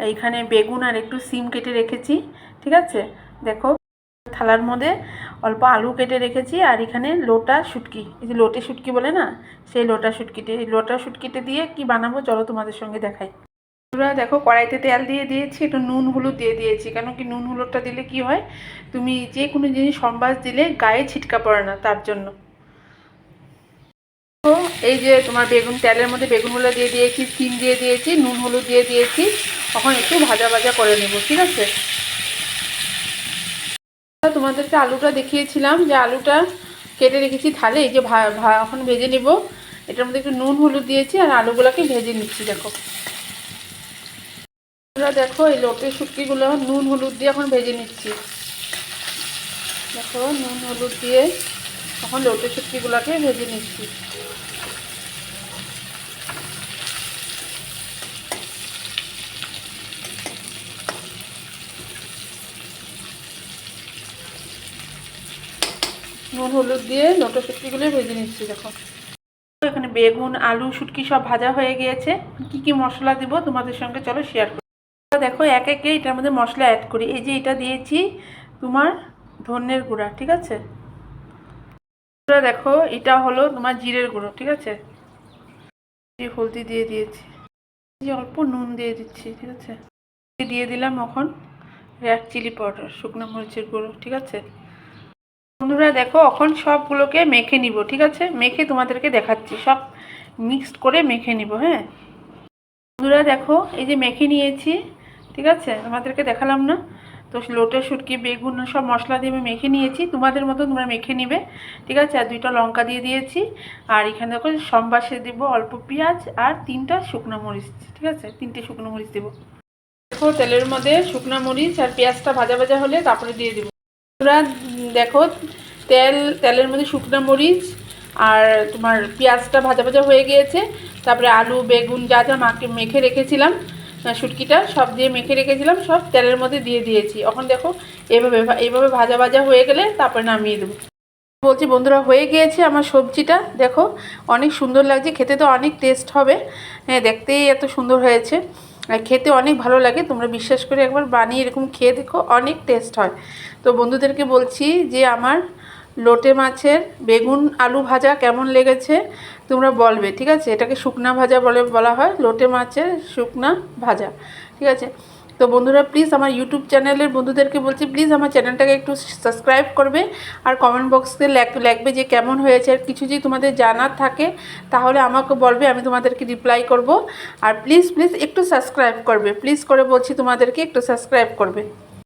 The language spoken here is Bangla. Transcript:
এইখানে বেগুন আর একটু সিম কেটে রেখেছি, ঠিক আছে। দেখো থালার মধ্যে অল্প আলু কেটে রেখেছি, আর এখানে লোটা শুটকি, এই যে লোটে শুটকি বলে না, সেই লোটা শুটকিতে দিয়ে কি বানাবো চলো তোমাদের সঙ্গে দেখাই। দেখো কড়াইতে তেল দিয়ে দিয়েছি, একটু নুন হলুদ দিয়ে দিয়েছি, কেন কি নুন হলুদটা দিলে কি হয়, তুমি যে কোনো জিনিস সম্বাস দিলে গায়ে ছিটকা পড়ে না, তার জন্য। তো এই যে তোমার বেগুন, তেলের মধ্যে বেগুনগুলো দিয়ে দিয়েছি, সিম দিয়ে দিয়েছি, নুন হলুদ দিয়ে দিয়েছি, তখন একটু ভাজা ভাজা করে নেব, ঠিক আছে। তোমাদেরকে আলুটা দেখিয়েছিলাম যে আলুটা কেটে রেখেছি থালে, এই যে এখন ভেজে নেব। এটার মধ্যে একটু নুন হলুদ দিয়েছি আর আলুগুলোকে ভেজে নিচ্ছি। দেখো দেখো এই লোটে শুটকিগুলো নুন হলুদ দিয়ে এখন ভেজে নিচ্ছি। দেখো নুন হলুদ দিয়ে এখন লোটে শুটকিগুলোকে ভেজে নিচ্ছি। নুন হলুদ দিয়ে লোটে শুটকিগুলো ভেজে নিচ্ছি। দেখো এখানে বেগুন আলু শুটকি সব ভাজা হয়ে গিয়েছে। কি কি মশলা দিব তোমাদের সঙ্গে চলো শেয়ার করি। দেখো এক একে এটার মধ্যে মশলা অ্যাড করি। এই যে এটা দিয়েছি তোমার ধনের গুঁড়া, ঠিক আছে। দেখো এটা হলো তোমার জিরের গুঁড়ো, ঠিক আছে। হলদি দিয়ে দিয়েছি, অল্প নুন দিয়ে দিচ্ছি, ঠিক আছে। দিয়ে দিলাম এখন রেড চিলি পাউডার, শুকনো মরিচের গুঁড়ো, ঠিক আছে। বন্ধুরা দেখো এখন সবগুলোকে মেখে নিব, ঠিক আছে। মেখে তোমাদেরকে দেখাচ্ছি, সব মিক্সড করে মেখে নিব। হ্যাঁ বন্ধুরা দেখো এই যে মেখে নিয়েছি, ঠিক আছে, তোমাদেরকে দেখালাম না তো। লোটে শুটকি বেগুন সব মশলা দিয়ে আমি মেখে নিয়েছি, তোমাদের মতো তোমরা মেখে নিবে, ঠিক আছে। আর 2টা লঙ্কা দিয়ে দিয়েছি, আর এখানে দেখো সম্বাসে দিব অল্প পেঁয়াজ আর 3টা শুকনো মরিচ, ঠিক আছে। 3টে শুকনো মরিচ দেবো। দেখো তেলের মধ্যে শুকনো মরিচ আর পেঁয়াজটা ভাজা ভাজা হলে তারপরে দিয়ে দেবো। তোমরা দেখো তেলের মধ্যে শুকনো মরিচ আর তোমার পেঁয়াজটা ভাজা ভাজা হয়ে গিয়েছে, তারপরে আলু বেগুন যা যা মেখে রেখেছিলাম, শুটকিটা সব দিয়ে মেখে রেখেছিলাম, সব তেলের মধ্যে দিয়ে দিয়েছি। এখন দেখো এইভাবে ভাজা ভাজা হয়ে গেলে তারপরে নামিয়ে দেবো। বলছি বন্ধুরা হয়ে গিয়েছে আমার সবজিটা, দেখো অনেক সুন্দর লাগছে, খেতে তো অনেক টেস্ট হবে। হ্যাঁ দেখতেই এত সুন্দর হয়েছে আর খেতে অনেক ভালো লাগে। তোমরা বিশ্বাস করে একবার বানিয়ে এরকম খেয়ে দেখো, অনেক টেস্ট হয়। তো বন্ধুদেরকে বলছি যে আমার লোটে মাছের বেগুন আলু ভাজা কেমন লেগেছে তোমরা বলবে, ঠিক আছে। এটাকে শুকনা ভাজা বলা হয়, লোটে মাছের শুকনা ভাজা, ঠিক আছে। তো বন্ধুরা প্লিজ আমার ইউটিউব চ্যানেলের বন্ধুদেরকে বলছি প্লিজ আমার চ্যানেলটাকে একটু সাবস্ক্রাইব করবে, আর কমেন্ট বক্সে লিখবে যে কেমন হয়েছে। আর কিছু যদি তোমাদের জানার থাকে তাহলে আমাকে বলবে, আমি তোমাদেরকে রিপ্লাই করব। আর প্লিজ একটু সাবস্ক্রাইব করবে, প্লিজ করে বলছি তোমাদেরকে একটু সাবস্ক্রাইব করবে।